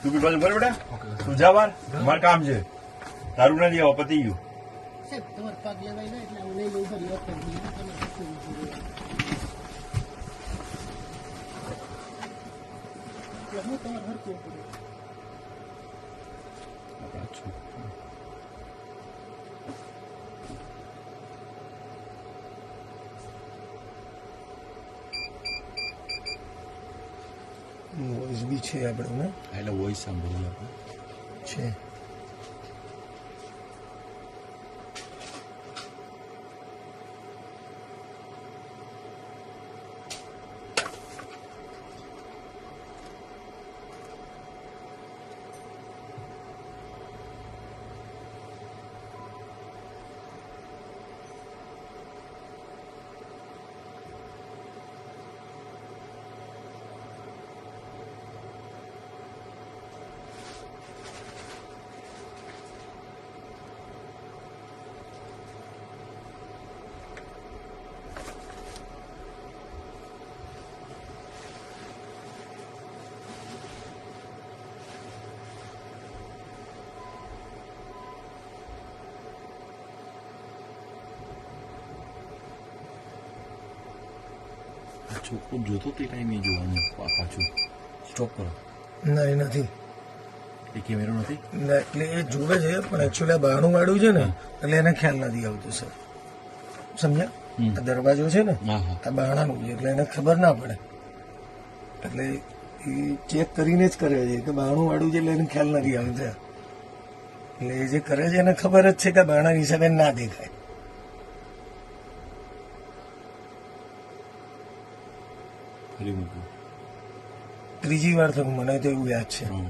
તું બી બાજુ બેટા તું જા બાર મારે કામ છે તારું નથી આવો પતી ગયું સાહેબ તમારે પગ લેવાય ને એટલે હું લઈ લઉં ફરી વખત હું તમારે હરકું કરું વોઇસ બી છે આપણે ને એટલે વોઇસ સાંભળીએ આપણે છે છોકરો જોતો તે ટાઈમે જોવાનું પાછું સ્ટોપ કરો ના એ નથી એ કેમેરો નથી ના એટલે એ જુએ છે પણ એકચ્યુઅલી આ બહારનું વાળું છે ને એટલે એને ખ્યાલ નથી આવતો સર સમજ્યા આ દરવાજો છે ને હા હા આ બહાણાનું છે એટલે એને ખબર ના પડે એટલે એ ચેક કરીને જ કરે છે કે બહાણું વાળું છે એટલે એને ખ્યાલ નથી આવતો એટલે એ જે કરે છે એને ખબર જ છે કે બહાણા હિસાબે ના દેખાય ફરી મૂકું ત્રીજી વાર થયું મને તો એવું યાદ છે હા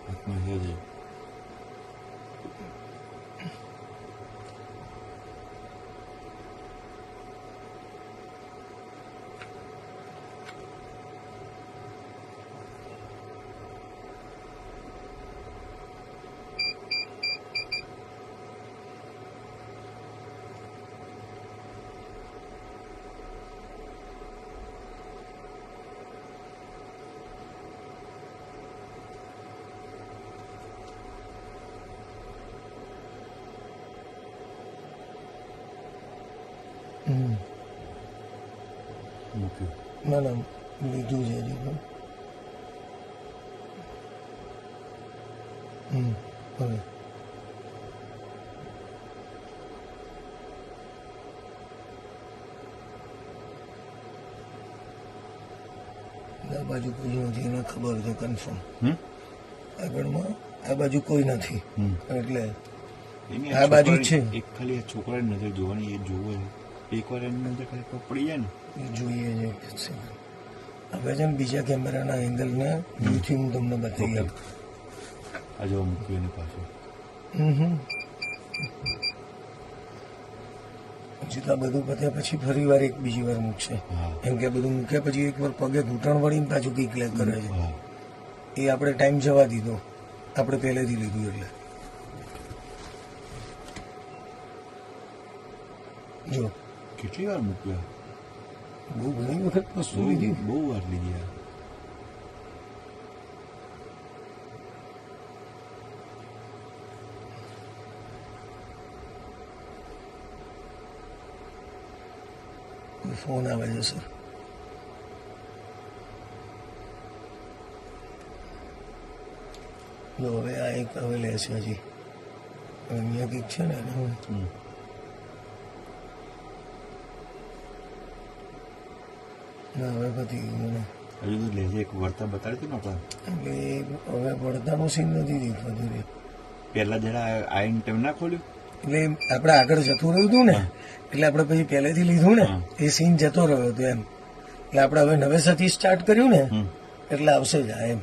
હાથમાં છે જ. મૂક્યું ના ના લીધું છે હજી તો હવે આ બાજુ કોઈ નથી એને ખબર છે કન્ફર્મ આગળમાં આ બાજુ કોઈ નથી એટલે આ બાજુ જ છે એક ખાલી આ છોકરાની નજર જોવાની એ જોવે એકવાર એની નજર ખાલી પડી જાય ને એ જોઈએ છે હવે છે ને બીજા કેમેરાના એંગલને વ્યૂથી હું તમને બતાવી આપું આ જો મૂક્યું એની પાછળ પછી તો આ બધું પત્યા પછી ફરી વાર એક બીજી વાર મૂકશે હા એમ કે બધું મૂક્યા પછી એક વાર પગે ઘૂંટણ વળીને પાછું કંઈક લે કરે છે હા એ આપણે ટાઈમ જવા દીધો આપણે પહેલેથી લીધું એટલે જો કેટલી વાર મૂક્યા બહુ ઘણી વખત વસ્તુ લીધી બહુ વાર લીધી આ ફોન આવે છે સર જો હવે આ એક હવે લે છે હજી હવે અહીંયા કંઈક છે ને એને હું ના હવે પતી ગયું મને હજુ તો લેજે એક વર્તા બતાડી હતી ને આપણે એટલે હવે પડદાનું સીન નથી દેખાતું રે પહેલા જરા આઈને ટાઈમ ના ખોલ્યું એટલે આપણે આગળ જતું રહ્યું હતું ને એટલે આપણે પછી પહેલેથી લીધું ને એ સીન જતો રહ્યો હતો એમ એટલે આપણે હવે નવેસરથી સ્ટાર્ટ કર્યું ને એટલે આવશે જ આ એમ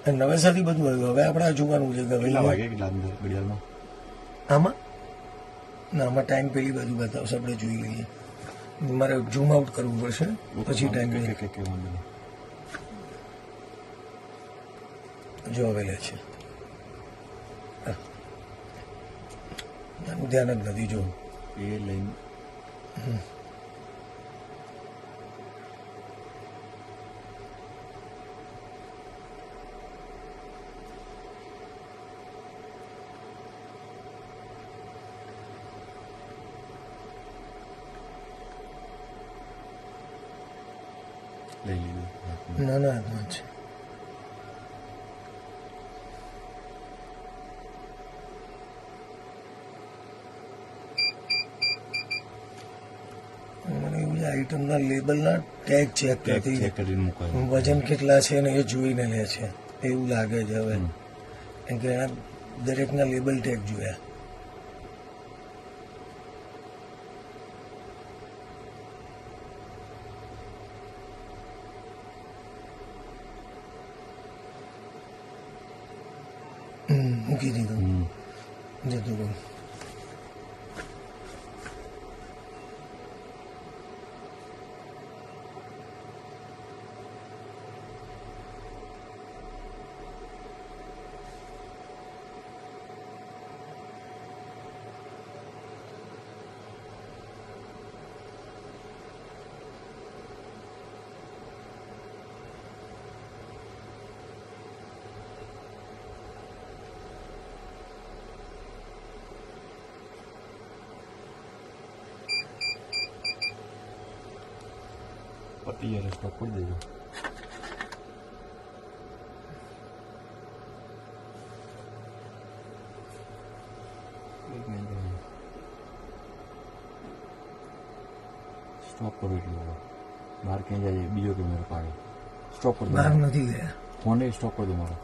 અને નવેસરથી બધું આવ્યું હવે આપણે આ જોવાનું છે કે કેટલા હવે વાગે કેટલા અંદર ઘડિયાળમાં આમાં ના આમાં ટાઈમ પેલી બાજુ બતાવશે આપણે જોઈ લઈએ મારે ઝૂમ આઉટ કરવું પડશે પછી ટાઈમ વાંધો નહીં જો હવે લે છે આનું ધ્યાન જ નથી જો એ લઈને લઈ લીધું હાથમાં. નાના હાથમાં છે મને એવું છે આઈટમના લેબલના ટેગ ચેક ચેક કરતી કરીને મુકાય. વજન કેટલા છે ને એ જોઈને લે છે એવું લાગે છે હવે કેમ કે એના દરેકના લેબલ ટેગ જોયા મૂકી દીધું જતું રહ્યું પતી જાય સ્ટોપ કરી દેજો. એક મિનિટ સ્ટોપ કરો એટલું હવે. બહાર ક્યાં જાય બીજો કેમેરો પાડે સ્ટોપ કરી દો. બહાર નથી ગયા ફોને સ્ટોપ કરી દો મારો.